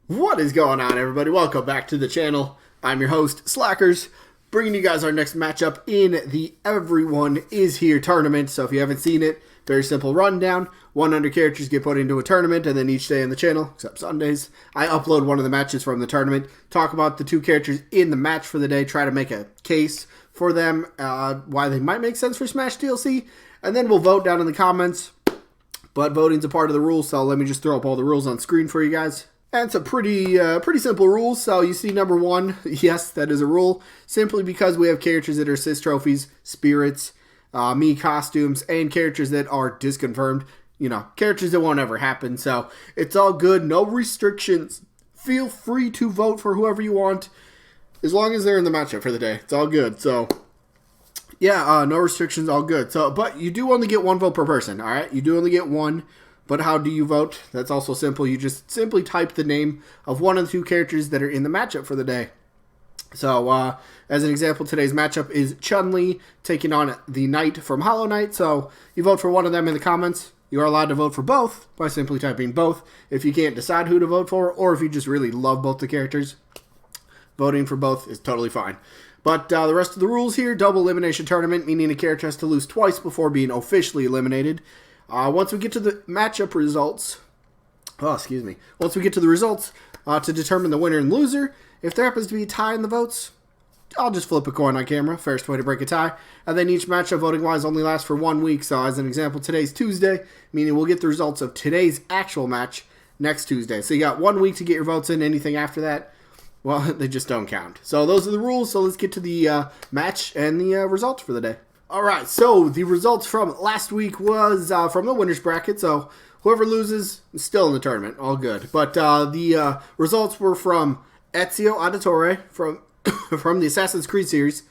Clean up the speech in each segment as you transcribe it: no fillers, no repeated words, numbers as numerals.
What is going on, everybody? Welcome back to the channel. I'm your host, Slackerz, bringing you guys our next matchup in the Everyone Is Here tournament. So if you haven't seen it, very simple rundown. 100 characters get put into a tournament, and then each day on the channel, except Sundays, I upload one of the matches from the tournament, talk about the two characters in the match for the day, try to make a case for them, why they might make sense for Smash DLC, and then we'll vote down in the comments. But voting's a part of the rules, so let me just throw up all the rules on screen for you guys. And it's a pretty simple rules. So you see number one, yes, that is a rule. Simply because we have characters that are assist trophies, spirits, me costumes, and characters that are disconfirmed. You know, characters that won't ever happen. So it's all good. No restrictions. Feel free to vote for whoever you want, as long as they're in the matchup for the day. It's all good. So yeah, no restrictions, all good. So, but you do only get one vote per person. All right, you do only get one. But how do you vote? That's also simple. You just simply type the name of one of the two characters that are in the matchup for the day. So, as an example, today's matchup is Chun-Li taking on the Knight from Hollow Knight. So, you vote for one of them in the comments. You are allowed to vote for both by simply typing both. If you can't decide who to vote for, or if you just really love both the characters, voting for both is totally fine. But the rest of the rules here, double elimination tournament, meaning a character has to lose twice before being officially eliminated. Once we get to the matchup results, once we get to the results to determine the winner and loser, if there happens to be a tie in the votes, I'll just flip a coin on camera, fairest way to break a tie, and then each matchup voting-wise only lasts for 1 week, so as an example, today's Tuesday, meaning we'll get the results of today's actual match next Tuesday. So you got 1 week to get your votes in. Anything after that, well, they just don't count. So those are the rules, so let's get to the match and the results for the day. Alright, so the results from last week was from the winner's bracket, so whoever loses is still in the tournament, all good. But the results were from Ezio Auditore from the Assassin's Creed series,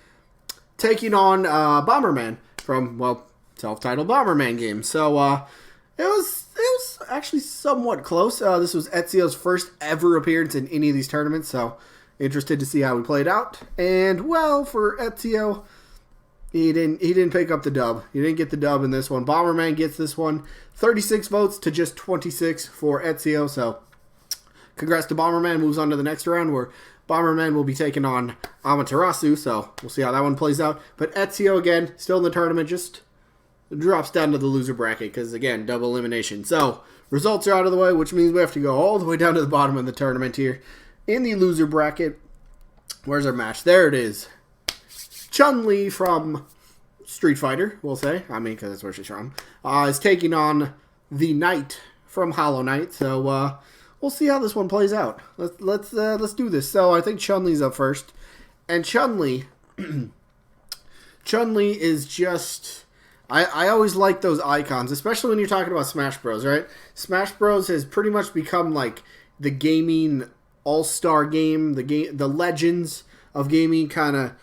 taking on Bomberman from, well, self-titled Bomberman game. So it was actually somewhat close. This was Ezio's first ever appearance in any of these tournaments, so interested to see how he played out. And, well, for Ezio, He didn't pick up the dub. He didn't get the dub in this one. Bomberman gets this one. 36 votes to just 26 for Ezio. So, congrats to Bomberman. Moves on to the next round where Bomberman will be taking on Amaterasu. So, we'll see how that one plays out. But Ezio, again, still in the tournament. Just drops down to the loser bracket because, again, double elimination. So, results are out of the way, which means we have to go all the way down to the bottom of the tournament here. In the loser bracket, where's our match? There it is. Chun-Li from Street Fighter, we'll say, because that's where she's from, is taking on the Knight from Hollow Knight. So we'll see how this one plays out. Let's do this. So I think Chun-Li's up first, and Chun-Li is just, I always like those icons, especially when you're talking about Smash Bros. Right? Smash Bros. Has pretty much become like the gaming all-star game, the legends of gaming kind of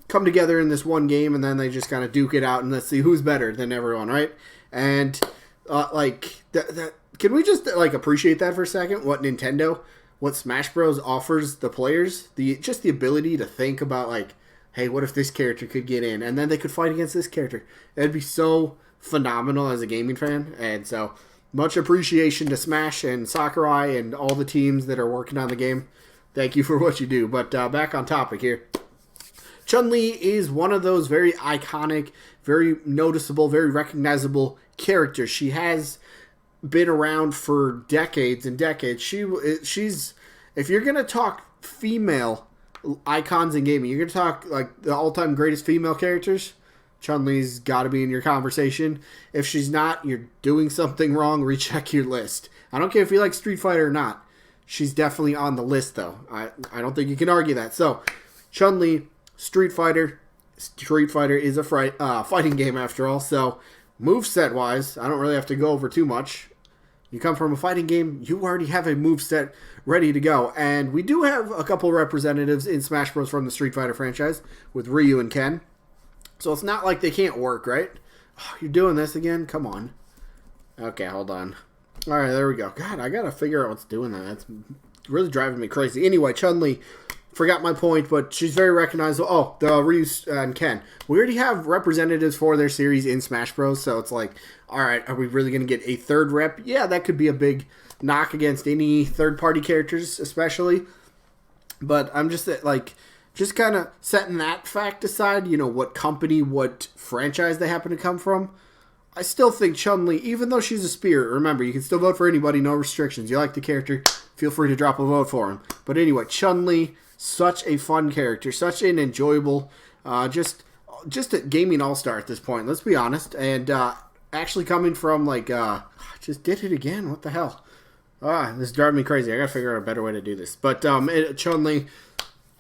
come together in this one game, and then they just kind of duke it out, and let's see who's better than everyone, right? And can we just appreciate that for a second? What Smash Bros offers the players, just the ability to think about hey, what if this character could get in, and then they could fight against this character? It'd be so phenomenal as a gaming fan, and so much appreciation to Smash and Sakurai and all the teams that are working on the game. Thank you for what you do. But back on topic here. Chun-Li is one of those very iconic, very noticeable, very recognizable characters. She has been around for decades and decades. She's if you're going to talk female icons in gaming, you're going to talk like the all-time greatest female characters, Chun-Li's got to be in your conversation. If she's not, you're doing something wrong. Recheck your list. I don't care if you like Street Fighter or not. She's definitely on the list, though. I don't think you can argue that. So, Chun-Li, Street Fighter is a fighting game after all, so moveset-wise, I don't really have to go over too much. You come from a fighting game, you already have a moveset ready to go, and we do have a couple representatives in Smash Bros. From the Street Fighter franchise with Ryu and Ken, so it's not like they can't work, right? Oh, you're doing this again? Come on. Okay, hold on. Alright, there we go. God, I gotta figure out what's doing that. That's really driving me crazy. Anyway, Chun-Li, forgot my point, but she's very recognizable. Oh, the Ryu and Ken. We already have representatives for their series in Smash Bros. So it's like, all right, are we really going to get a third rep? Yeah, that could be a big knock against any third-party characters, especially. But I'm just just kind of setting that fact aside, what company, what franchise they happen to come from. I still think Chun-Li, even though she's a spirit, remember, you can still vote for anybody, no restrictions. You like the character, feel free to drop a vote for him. But anyway, Chun-Li, such a fun character, such an enjoyable, just a gaming all-star at this point, let's be honest. And actually coming from, I just did it again, what the hell? This is driving me crazy. I gotta figure out a better way to do this. But Chun-Li,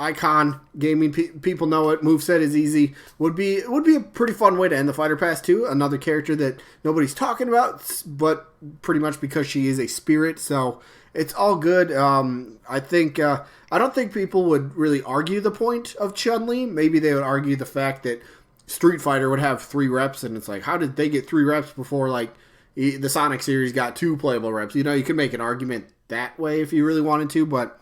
icon, gaming, people know it, moveset is easy. Would be a pretty fun way to end the Fighter Pass too. Another character that nobody's talking about, but pretty much because she is a spirit, so it's all good. I don't think people would really argue the point of Chun-Li. Maybe they would argue the fact that Street Fighter would have 3 reps, and it's like, how did they get 3 reps before the Sonic series got 2 playable reps? You could make an argument that way if you really wanted to, but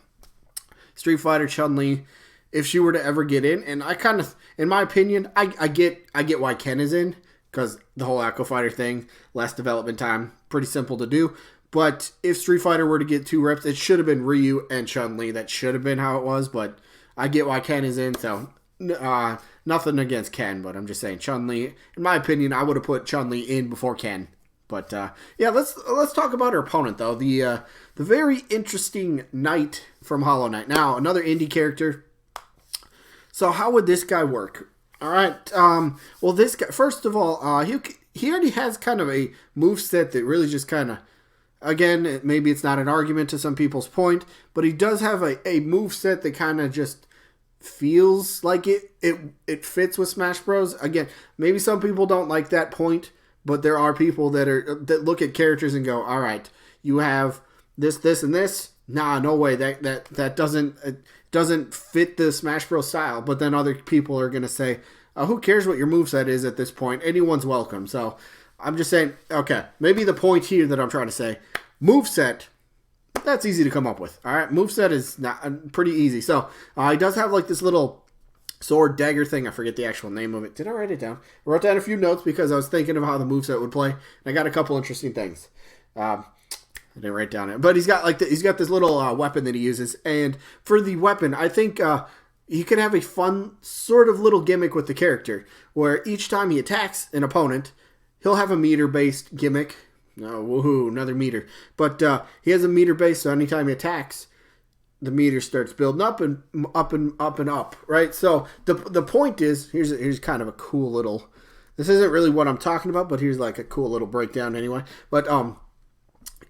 Street Fighter Chun-Li, if she were to ever get in, and I kind of, in my opinion, I get why Ken is in, because the whole Echo Fighter thing, less development time, pretty simple to do. But if Street Fighter were to get 2 reps, it should have been Ryu and Chun-Li. That should have been how it was, but I get why Ken is in, so nothing against Ken, but I'm just saying Chun-Li, in my opinion, I would have put Chun-Li in before Ken. But yeah, let's talk about her opponent though. The very interesting Knight from Hollow Knight. Now another indie character. So how would this guy work? All right. Well, this guy, first of all, he already has kind of a moveset that really just kind of, again, maybe it's not an argument to some people's point, but he does have a moveset that kind of just feels like it fits with Smash Bros. Again, maybe some people don't like that point. But there are people that look at characters and go, all right, you have this, and this. Nah, no way. That doesn't fit the Smash Bros. Style. But then other people are going to say, who cares what your moveset is at this point? Anyone's welcome. So I'm just saying, okay, maybe the point here that I'm trying to say, moveset, that's easy to come up with. All right, moveset is not pretty easy. So he does have this little sword dagger thing. I forget the actual name of it. Did I write it down? I wrote down a few notes because I was thinking of how the moveset would play. And I got a couple interesting things. I didn't write down it. But he's got this little weapon that he uses. And for the weapon, I think he can have a fun sort of little gimmick with the character. Where each time he attacks an opponent, he'll have a meter-based gimmick. No, woohoo, another meter. But he has a meter base, so anytime he attacks, the meter starts building up and up and up and up, right? So the point is, here's kind of a cool little, this isn't really what I'm talking about, but here's a cool little breakdown anyway. But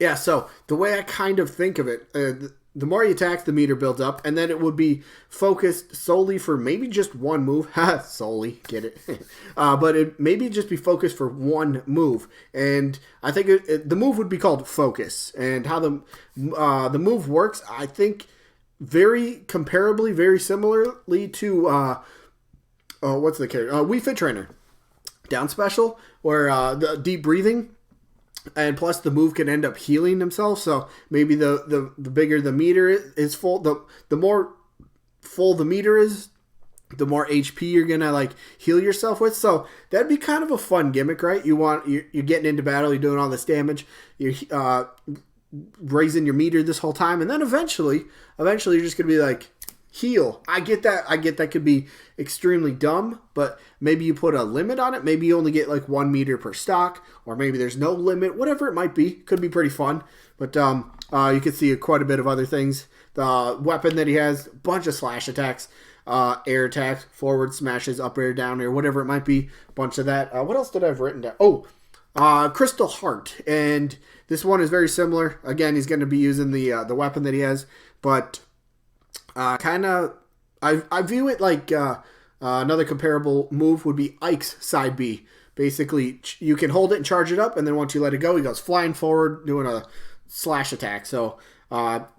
yeah, so the way I kind of think of it, the more you attack, the meter builds up, and then it would be focused solely for maybe just one move. Solely, get it? But it maybe just be focused for one move, and I think the move would be called Focus. And how the move works, I think, very comparably, very similarly to what's the character? Wii Fit Trainer, down special, where the deep breathing. And plus, the move can end up healing himself. So maybe the bigger the meter is full, the more full the meter is, the more HP you're gonna heal yourself with. So that'd be kind of a fun gimmick, right? You're getting into battle, you're doing all this damage, you're raising your meter this whole time, and then eventually you're just gonna be heal. I get that could be extremely dumb, but maybe you put a limit on it. Maybe you only get 1 meter per stock, or maybe there's no limit. Whatever it might be, could be pretty fun. But you can see quite a bit of other things. The weapon that he has, a bunch of slash attacks, air attacks, forward smashes, up air, down air, whatever it might be. A bunch of that. What else did I have written down? Crystal Heart, and this one is very similar. Again, he's going to be using the weapon that he has, but I view it like another comparable move would be Ike's side B. Basically, you can hold it and charge it up, and then once you let it go, he goes flying forward, doing a slash attack. So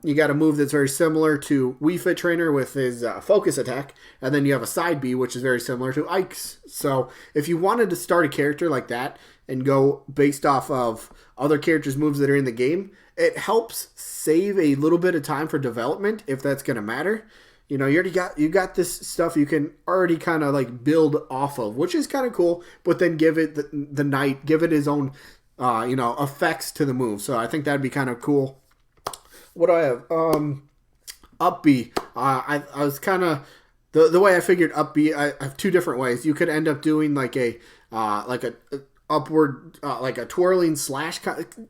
you got a move that's very similar to Wii Fit Trainer with his focus attack, and then you have a side B, which is very similar to Ike's. So if you wanted to start a character like that and go based off of other characters' moves that are in the game, it helps save a little bit of time for development if that's going to matter. You got this stuff you can already kind of build off of, which is kind of cool, but then give it the Knight, give it his own effects to the move. So I think that'd be kind of cool. What do I have? Up B. I was kind of the way I figured up B. I have two different ways. You could end up doing like a upward like a twirling slash,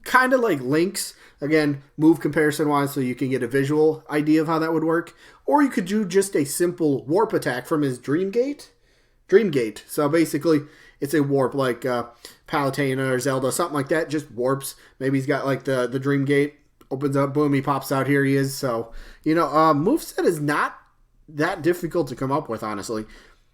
kind of like Link's. Again, move comparison wise, so you can get a visual idea of how that would work. Or you could do just a simple warp attack from his Dream Gate. So basically, it's a warp like Palutena or Zelda, something like that. Just warps. Maybe he's got like the Dream Gate. Opens up, boom, he pops out, here he is. So, moveset is not that difficult to come up with, honestly.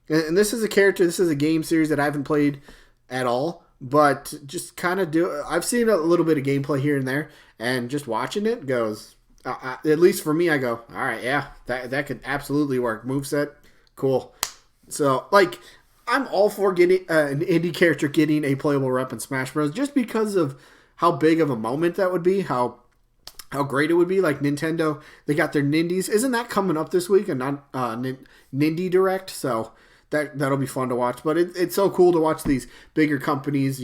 And this is a character, this is a game series that I haven't played at all, but just kind of I've seen a little bit of gameplay here and there, and just watching it goes, at least for me, I go, all right, yeah, that could absolutely work. Moveset, cool. So, like, I'm all for getting an indie character getting a playable rep in Smash Bros. Just because of how big of a moment that would be, how great it would be. Like Nintendo, they got their Nindies. Isn't that coming up this week? And Nindie Direct, so that'll be fun to watch. But it's so cool to watch these bigger companies,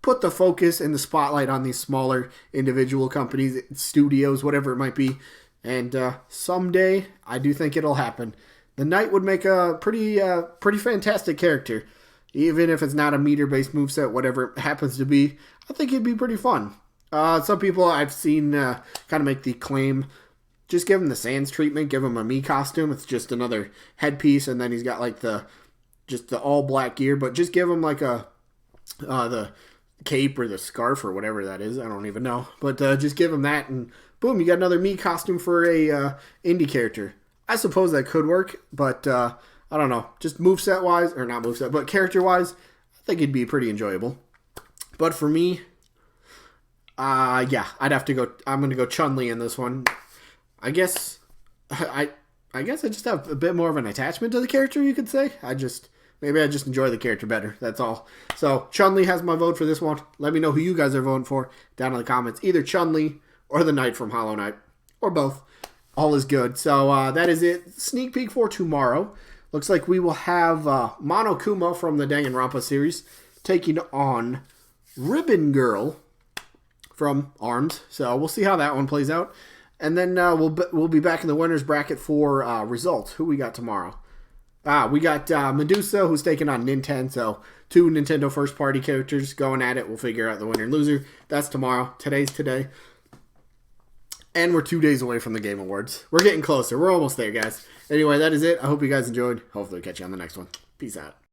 put the focus and the spotlight on these smaller individual companies, studios, whatever it might be. And someday, I do think it'll happen. The Knight would make a pretty fantastic character. Even if it's not a meter-based moveset, whatever it happens to be, I think it'd be pretty fun. Some people I've seen kind of make the claim, just give him the Sans treatment, give him a Mii costume. It's just another headpiece, and then he's got like the all black gear, but just give him like the cape or the scarf or whatever that is. I don't even know, but just give him that, and boom, you got another Mii costume for a indie character. I suppose that could work, but I don't know. Just moveset wise, or not moveset, but character wise, I think it'd be pretty enjoyable. But for me, yeah, I'd have to go. I'm going to go Chun-Li in this one. I guess I just have a bit more of an attachment to the character, you could say. Maybe I just enjoy the character better. That's all. So Chun-Li has my vote for this one. Let me know who you guys are voting for down in the comments. Either Chun-Li or the Knight from Hollow Knight, or both. All is good. So that is it. Sneak peek for tomorrow. Looks like we will have Monokuma from the Danganronpa series taking on Ribbon Girl from ARMS. So we'll see how that one plays out. And then we'll be back in the winner's bracket for results. Who we got tomorrow? We got Medusa, who's taking on Nintendo. So 2 Nintendo first-party characters going at it. We'll figure out the winner and loser. That's tomorrow. Today's today. And we're 2 days away from the Game Awards. We're getting closer. We're almost there, guys. Anyway, that is it. I hope you guys enjoyed. Hopefully catch you on the next one. Peace out.